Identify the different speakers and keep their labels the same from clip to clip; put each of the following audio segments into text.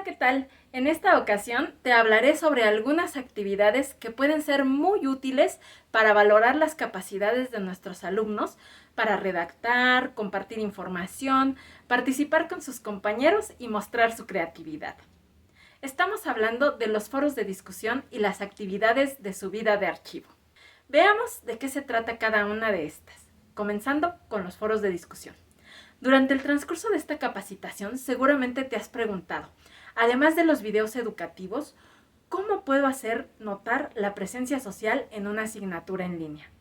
Speaker 1: ¿qué tal? En esta ocasión te hablaré sobre algunas actividades que pueden ser muy útiles para valorar las capacidades de nuestros alumnos, para redactar, compartir información, participar con sus compañeros y mostrar su creatividad. Estamos hablando de los foros de discusión y las actividades de subida de archivo. Veamos de qué se trata cada una de estas, comenzando con los foros de discusión. Durante el transcurso de esta capacitación seguramente te has preguntado, además de los videos educativos, ¿cómo puedo hacer notar la presencia social en una asignatura en línea?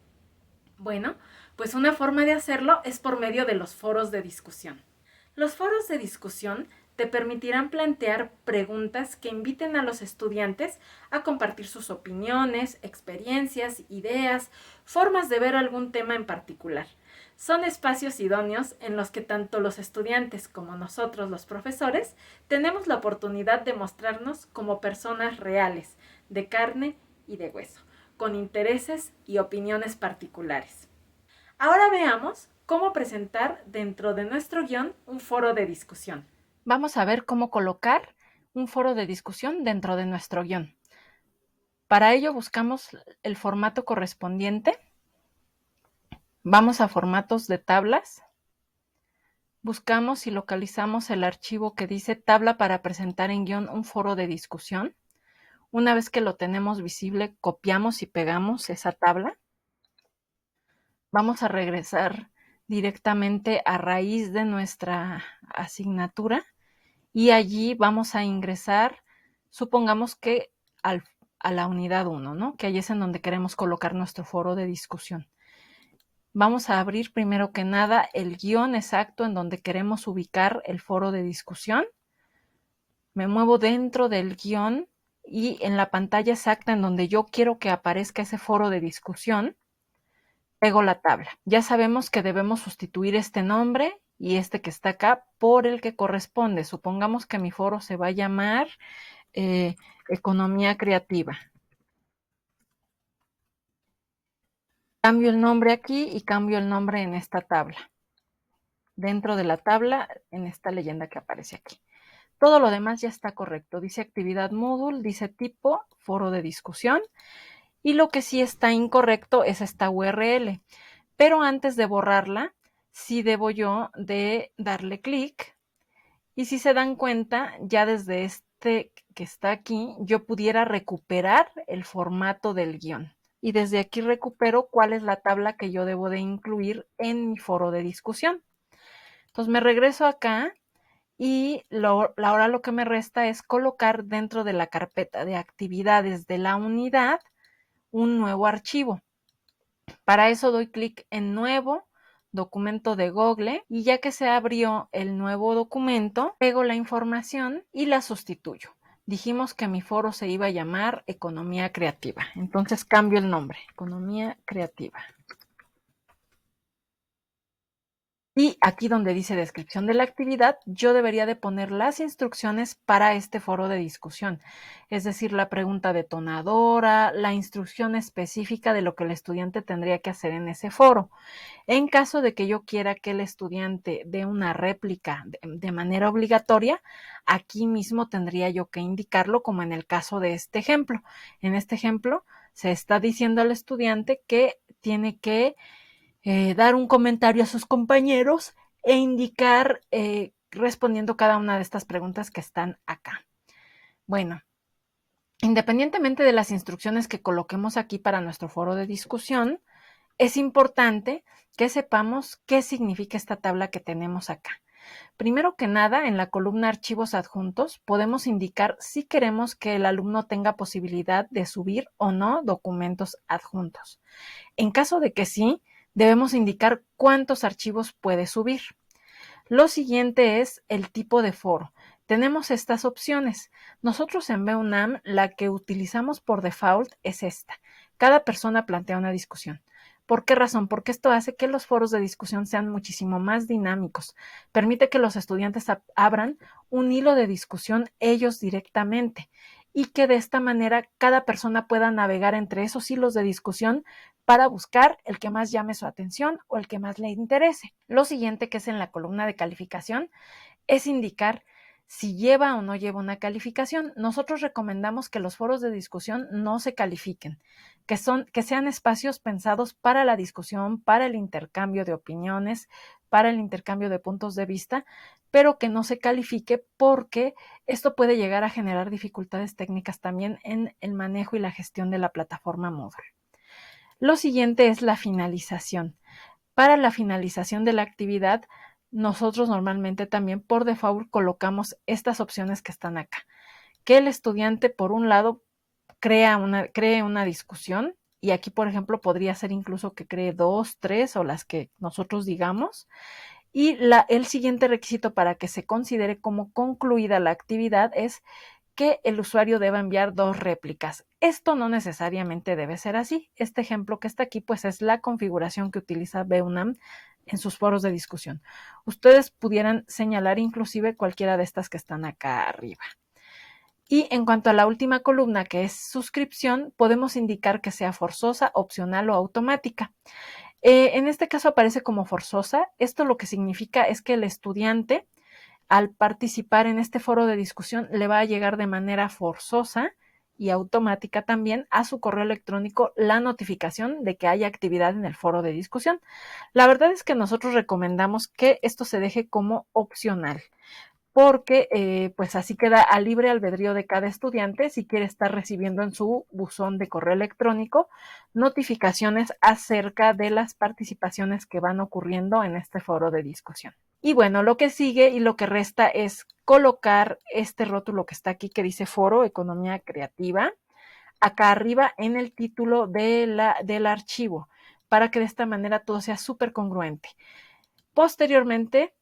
Speaker 1: Bueno, pues una forma de hacerlo es por medio de los foros de discusión. Los foros de discusión te permitirán plantear preguntas que inviten a los estudiantes a compartir sus opiniones, experiencias, ideas, formas de ver algún tema en particular. Son espacios idóneos en los que tanto los estudiantes como nosotros los profesores tenemos la oportunidad de mostrarnos como personas reales, de carne y de hueso, con intereses y opiniones particulares. Ahora veamos cómo presentar dentro de nuestro guión un foro de discusión. Vamos a ver cómo colocar un foro de discusión dentro de nuestro guión. Para ello buscamos el formato correspondiente. Vamos a formatos de tablas. Buscamos y localizamos el archivo que dice tabla para presentar en guión un foro de discusión. Una vez que lo tenemos visible, copiamos y pegamos esa tabla. Vamos a regresar directamente a raíz de nuestra asignatura y allí vamos a ingresar, supongamos que a la unidad 1, ¿no? Que allí es en donde queremos colocar nuestro foro de discusión. Vamos a abrir primero que nada el guión exacto en donde queremos ubicar el foro de discusión. Me muevo dentro del guión y en la pantalla exacta en donde yo quiero que aparezca ese foro de discusión, pego la tabla. Ya sabemos que debemos sustituir este nombre y este que está acá por el que corresponde. Supongamos que mi foro se va a llamar Economía Creativa. Cambio el nombre aquí y cambio el nombre en esta tabla. Dentro de la tabla, en esta leyenda que aparece aquí. Todo lo demás ya está correcto. Dice actividad Moodle, dice tipo, foro de discusión. Y lo que sí está incorrecto es esta URL. Pero antes de borrarla, sí debo yo de darle clic. Y si se dan cuenta, ya desde este que está aquí, yo pudiera recuperar el formato del guión. Y desde aquí recupero cuál es la tabla que yo debo de incluir en mi foro de discusión. Entonces me regreso acá y ahora lo que me resta es colocar dentro de la carpeta de actividades de la unidad un nuevo archivo. Para eso doy clic en nuevo, documento de Google, y ya que se abrió el nuevo documento, pego la información y la sustituyo. Dijimos que mi foro se iba a llamar Economía Creativa, entonces cambio el nombre, Economía Creativa. Y aquí donde dice descripción de la actividad, yo debería de poner las instrucciones para este foro de discusión, es decir, la pregunta detonadora, la instrucción específica de lo que el estudiante tendría que hacer en ese foro. En caso de que yo quiera que el estudiante dé una réplica de manera obligatoria, aquí mismo tendría yo que indicarlo, como en el caso de este ejemplo. En este ejemplo se está diciendo al estudiante que tiene que dar un comentario a sus compañeros e indicar respondiendo cada una de estas preguntas que están acá. Bueno, independientemente de las instrucciones que coloquemos aquí para nuestro foro de discusión, es importante que sepamos qué significa esta tabla que tenemos acá. Primero que nada, en la columna Archivos adjuntos, podemos indicar si queremos que el alumno tenga posibilidad de subir o no documentos adjuntos. En caso de que sí, debemos indicar cuántos archivos puede subir. Lo siguiente es el tipo de foro. Tenemos estas opciones. Nosotros en BUNAM la que utilizamos por default es esta. Cada persona plantea una discusión. ¿Por qué razón? Porque esto hace que los foros de discusión sean muchísimo más dinámicos. Permite que los estudiantes abran un hilo de discusión ellos directamente y que de esta manera cada persona pueda navegar entre esos hilos de discusión para buscar el que más llame su atención o el que más le interese. Lo siguiente, que es en la columna de calificación, es indicar si lleva o no lleva una calificación. Nosotros recomendamos que los foros de discusión no se califiquen, que sean espacios pensados para la discusión, para el intercambio de opiniones, para el intercambio de puntos de vista, pero que no se califique porque esto puede llegar a generar dificultades técnicas también en el manejo y la gestión de la plataforma Moodle. Lo siguiente es la finalización. Para la finalización de la actividad, nosotros normalmente también por default colocamos estas opciones que están acá. Que el estudiante, por un lado, cree una discusión, y aquí, por ejemplo, podría ser incluso que cree 2, 3 o las que nosotros digamos. Y el siguiente requisito para que se considere como concluida la actividad es que el usuario deba enviar 2 réplicas. Esto no necesariamente debe ser así. Este ejemplo que está aquí pues es la configuración que utiliza BUNAM en sus foros de discusión. Ustedes pudieran señalar inclusive cualquiera de estas que están acá arriba. Y en cuanto a la última columna, que es suscripción, podemos indicar que sea forzosa, opcional o automática. En este caso aparece como forzosa. Esto lo que significa es que el estudiante, al participar en este foro de discusión, le va a llegar de manera forzosa y automática también a su correo electrónico la notificación de que haya actividad en el foro de discusión. La verdad es que nosotros recomendamos que esto se deje como opcional, porque pues así queda a libre albedrío de cada estudiante si quiere estar recibiendo en su buzón de correo electrónico notificaciones acerca de las participaciones que van ocurriendo en este foro de discusión. Y bueno, lo que sigue y lo que resta es colocar este rótulo que está aquí que dice Foro Economía Creativa acá arriba en el título del archivo, para que de esta manera todo sea súper congruente. Posteriormente,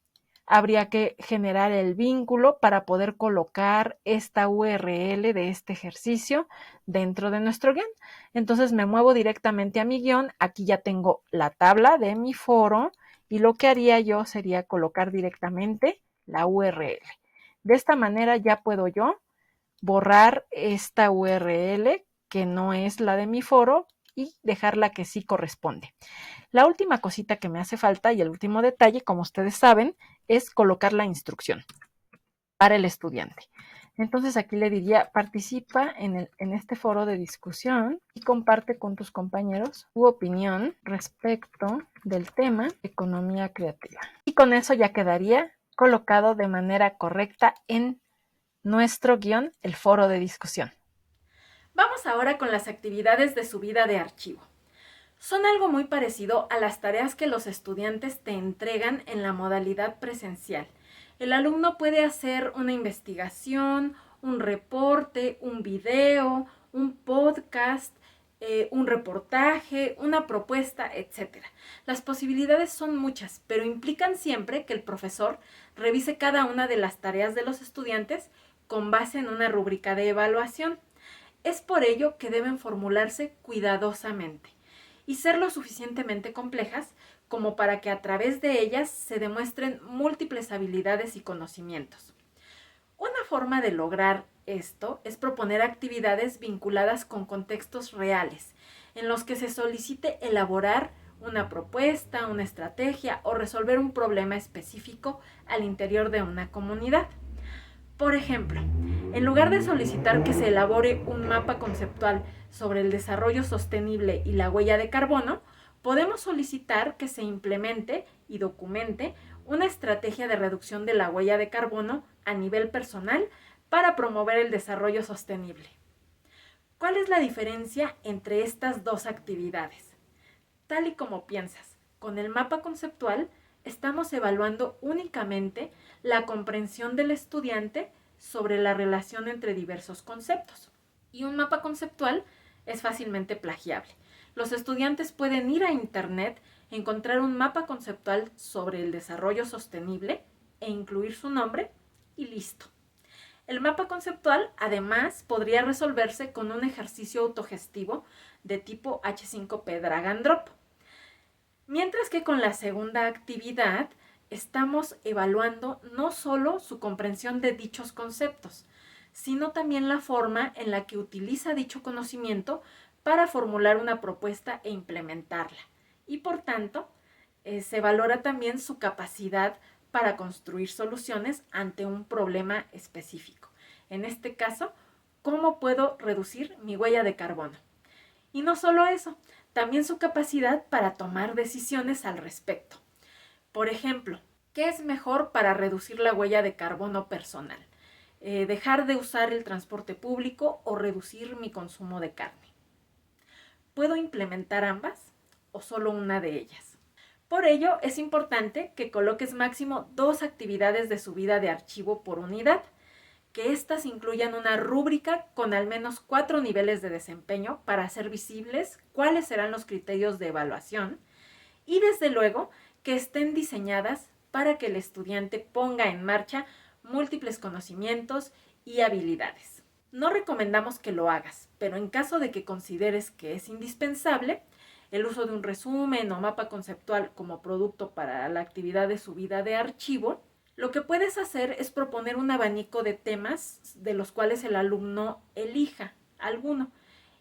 Speaker 1: habría que generar el vínculo para poder colocar esta URL de este ejercicio dentro de nuestro guión. Entonces me muevo directamente a mi guión. Aquí ya tengo la tabla de mi foro y lo que haría yo sería colocar directamente la URL. De esta manera ya puedo yo borrar esta URL que no es la de mi foro y dejar la que sí corresponde. La última cosita que me hace falta y el último detalle, como ustedes saben, es colocar la instrucción para el estudiante. Entonces aquí le diría, participa en este foro de discusión y comparte con tus compañeros tu opinión respecto del tema economía creativa. Y con eso ya quedaría colocado de manera correcta en nuestro guión el foro de discusión. Vamos ahora con las actividades de subida de archivo. Son algo muy parecido a las tareas que los estudiantes te entregan en la modalidad presencial. El alumno puede hacer una investigación, un reporte, un video, un podcast, un reportaje, una propuesta, etc. Las posibilidades son muchas, pero implican siempre que el profesor revise cada una de las tareas de los estudiantes con base en una rúbrica de evaluación. Es por ello que deben formularse cuidadosamente y ser lo suficientemente complejas como para que a través de ellas se demuestren múltiples habilidades y conocimientos. Una forma de lograr esto es proponer actividades vinculadas con contextos reales, en los que se solicite elaborar una propuesta, una estrategia o resolver un problema específico al interior de una comunidad. Por ejemplo, en lugar de solicitar que se elabore un mapa conceptual sobre el desarrollo sostenible y la huella de carbono, podemos solicitar que se implemente y documente una estrategia de reducción de la huella de carbono a nivel personal para promover el desarrollo sostenible. ¿Cuál es la diferencia entre estas dos actividades? Tal y como piensas, con el mapa conceptual estamos evaluando únicamente la comprensión del estudiante sobre la relación entre diversos conceptos. Y un mapa conceptual es fácilmente plagiable. Los estudiantes pueden ir a internet, encontrar un mapa conceptual sobre el desarrollo sostenible e incluir su nombre y listo. El mapa conceptual, además, podría resolverse con un ejercicio autogestivo de tipo H5P Drag and Drop. Mientras que con la segunda actividad estamos evaluando no solo su comprensión de dichos conceptos, sino también la forma en la que utiliza dicho conocimiento para formular una propuesta e implementarla. Y por tanto, se valora también su capacidad para construir soluciones ante un problema específico. En este caso, ¿cómo puedo reducir mi huella de carbono? Y no solo eso, también su capacidad para tomar decisiones al respecto. Por ejemplo, ¿qué es mejor para reducir la huella de carbono personal? ¿Dejar de usar el transporte público o reducir mi consumo de carne? ¿Puedo implementar ambas o solo una de ellas? Por ello, es importante que coloques máximo 2 actividades de subida de archivo por unidad, que éstas incluyan una rúbrica con al menos 4 niveles de desempeño para hacer visibles cuáles serán los criterios de evaluación y desde luego que estén diseñadas para que el estudiante ponga en marcha múltiples conocimientos y habilidades. No recomendamos que lo hagas, pero en caso de que consideres que es indispensable, el uso de un resumen o mapa conceptual como producto para la actividad de subida de archivo, lo que puedes hacer es proponer un abanico de temas de los cuales el alumno elija alguno.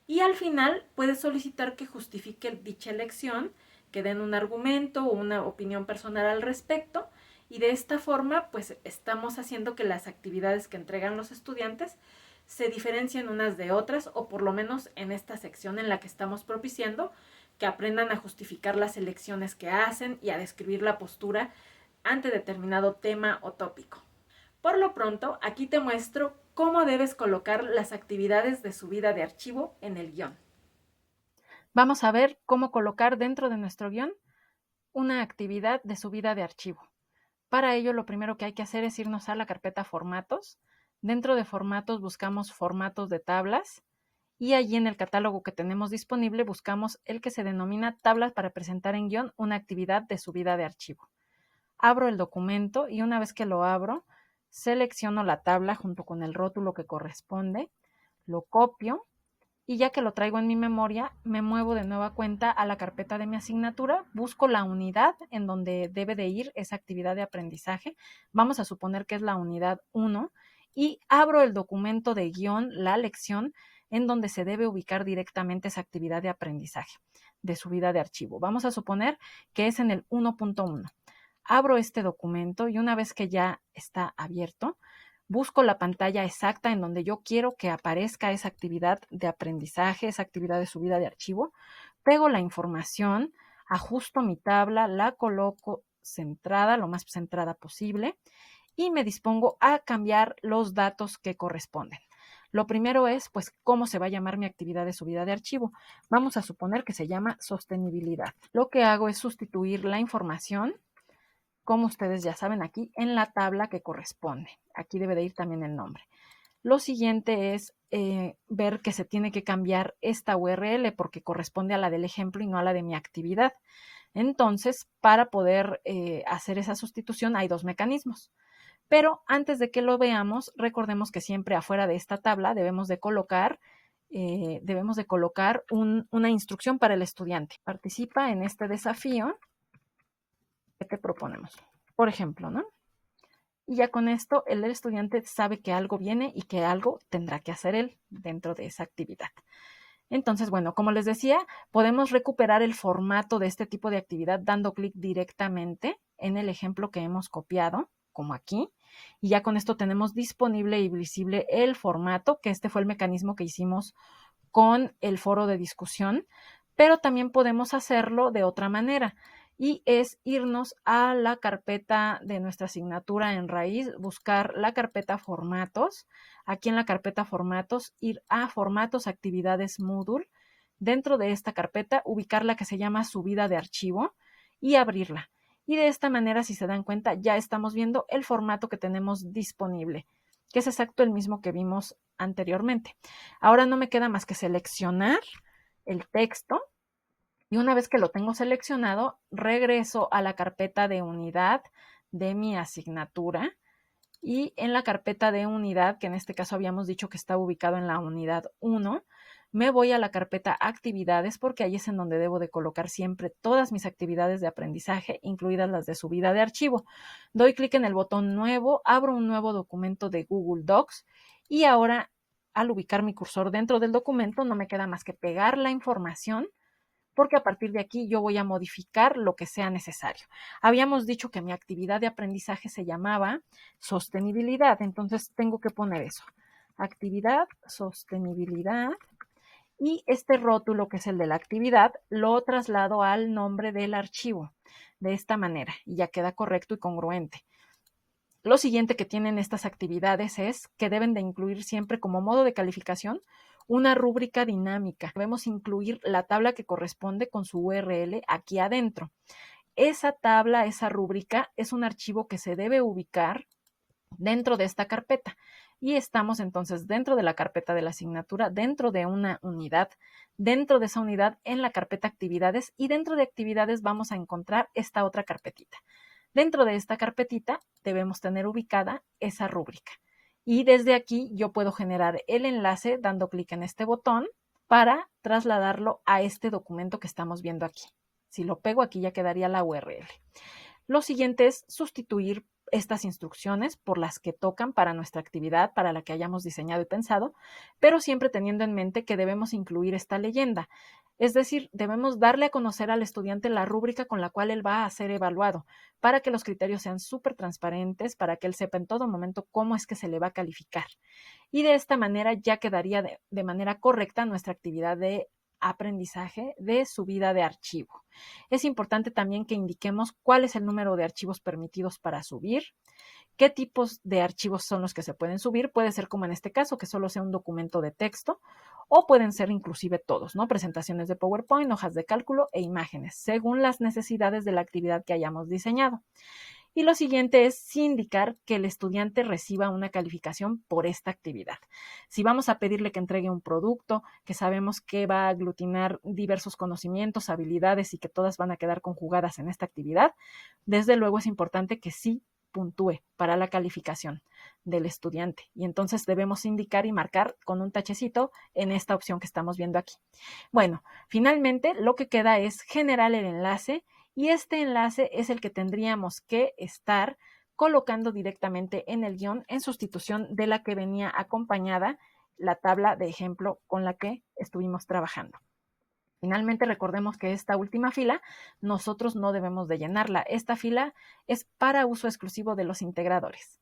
Speaker 1: Y al final puedes solicitar que justifique dicha elección, que den un argumento o una opinión personal al respecto. Y de esta forma, pues estamos haciendo que las actividades que entregan los estudiantes se diferencien unas de otras, o por lo menos en esta sección en la que estamos propiciando que aprendan a justificar las elecciones que hacen y a describir la postura ante determinado tema o tópico. Por lo pronto, aquí te muestro cómo debes colocar las actividades de subida de archivo en el guión. Vamos a ver cómo colocar dentro de nuestro guión una actividad de subida de archivo. Para ello, lo primero que hay que hacer es irnos a la carpeta Formatos. Dentro de Formatos buscamos Formatos de tablas y allí en el catálogo que tenemos disponible buscamos el que se denomina Tablas para presentar en guión una actividad de subida de archivo. Abro el documento y una vez que lo abro, selecciono la tabla junto con el rótulo que corresponde, lo copio y ya que lo traigo en mi memoria, me muevo de nueva cuenta a la carpeta de mi asignatura, busco la unidad en donde debe de ir esa actividad de aprendizaje, vamos a suponer que es la unidad 1, y abro el documento de guión, la lección, en donde se debe ubicar directamente esa actividad de aprendizaje, de subida de archivo. Vamos a suponer que es en el 1.1. Abro este documento y una vez que ya está abierto, busco la pantalla exacta en donde yo quiero que aparezca esa actividad de aprendizaje, esa actividad de subida de archivo, pego la información, ajusto mi tabla, la coloco centrada, lo más centrada posible, y me dispongo a cambiar los datos que corresponden. Lo primero es, pues, cómo se va a llamar mi actividad de subida de archivo. Vamos a suponer que se llama sostenibilidad. Lo que hago es sustituir la información, como ustedes ya saben, aquí en la tabla que corresponde. Aquí debe de ir también el nombre. Lo siguiente es ver que se tiene que cambiar esta URL porque corresponde a la del ejemplo y no a la de mi actividad. Entonces, para poder hacer esa sustitución hay 2 mecanismos. Pero antes de que lo veamos, recordemos que siempre afuera de esta tabla debemos de colocar una instrucción para el estudiante. Participa en este desafío que te proponemos. Por ejemplo, ¿no? Y ya con esto el estudiante sabe que algo viene y que algo tendrá que hacer él dentro de esa actividad. Entonces, bueno, como les decía, podemos recuperar el formato de este tipo de actividad dando clic directamente en el ejemplo que hemos copiado, como aquí, y ya con esto tenemos disponible y visible el formato, que este fue el mecanismo que hicimos con el foro de discusión, pero también podemos hacerlo de otra manera y es irnos a la carpeta de nuestra asignatura en raíz, buscar la carpeta formatos, aquí en la carpeta formatos, ir a formatos, actividades Moodle, dentro de esta carpeta ubicar la que se llama subida de archivo y abrirla. Y de esta manera, si se dan cuenta, ya estamos viendo el formato que tenemos disponible, que es exacto el mismo que vimos anteriormente. Ahora no me queda más que seleccionar el texto y una vez que lo tengo seleccionado, regreso a la carpeta de unidad de mi asignatura y en la carpeta de unidad, que en este caso habíamos dicho que está ubicado en la unidad 1, me voy a la carpeta actividades porque ahí es en donde debo de colocar siempre todas mis actividades de aprendizaje, incluidas las de subida de archivo. Doy clic en el botón nuevo, abro un nuevo documento de Google Docs y ahora al ubicar mi cursor dentro del documento no me queda más que pegar la información porque a partir de aquí yo voy a modificar lo que sea necesario. Habíamos dicho que mi actividad de aprendizaje se llamaba sostenibilidad, entonces tengo que poner eso. Actividad, sostenibilidad, y este rótulo, que es el de la actividad, lo traslado al nombre del archivo de esta manera y ya queda correcto y congruente. Lo siguiente que tienen estas actividades es que deben de incluir siempre como modo de calificación una rúbrica dinámica. Debemos incluir la tabla que corresponde con su URL aquí adentro. Esa tabla, esa rúbrica, es un archivo que se debe ubicar dentro de esta carpeta. Y estamos entonces dentro de la carpeta de la asignatura, dentro de una unidad, dentro de esa unidad en la carpeta actividades, y dentro de actividades vamos a encontrar esta otra carpetita. Dentro de esta carpetita debemos tener ubicada esa rúbrica. Y desde aquí yo puedo generar el enlace dando clic en este botón para trasladarlo a este documento que estamos viendo aquí. Si lo pego aquí ya quedaría la URL. Lo siguiente es sustituir estas instrucciones por las que tocan para nuestra actividad, para la que hayamos diseñado y pensado, pero siempre teniendo en mente que debemos incluir esta leyenda. Es decir, debemos darle a conocer al estudiante la rúbrica con la cual él va a ser evaluado, para que los criterios sean súper transparentes, para que él sepa en todo momento cómo es que se le va a calificar. Y de esta manera ya quedaría de manera correcta nuestra actividad de aprendizaje de subida de archivo. Es importante también que indiquemos cuál es el número de archivos permitidos para subir, qué tipos de archivos son los que se pueden subir. Puede ser como en este caso, que solo sea un documento de texto, o pueden ser inclusive todos, ¿no? Presentaciones de PowerPoint, hojas de cálculo e imágenes, según las necesidades de la actividad que hayamos diseñado. Y lo siguiente es sí indicar que el estudiante reciba una calificación por esta actividad. Si vamos a pedirle que entregue un producto que sabemos que va a aglutinar diversos conocimientos, habilidades y que todas van a quedar conjugadas en esta actividad, desde luego es importante que sí puntúe para la calificación del estudiante. Y entonces debemos indicar y marcar con un tachecito en esta opción que estamos viendo aquí. Bueno, finalmente lo que queda es generar el enlace, y este enlace es el que tendríamos que estar colocando directamente en el guión en sustitución de la que venía acompañada la tabla de ejemplo con la que estuvimos trabajando. Finalmente, recordemos que esta última fila nosotros no debemos de llenarla. Esta fila es para uso exclusivo de los integradores.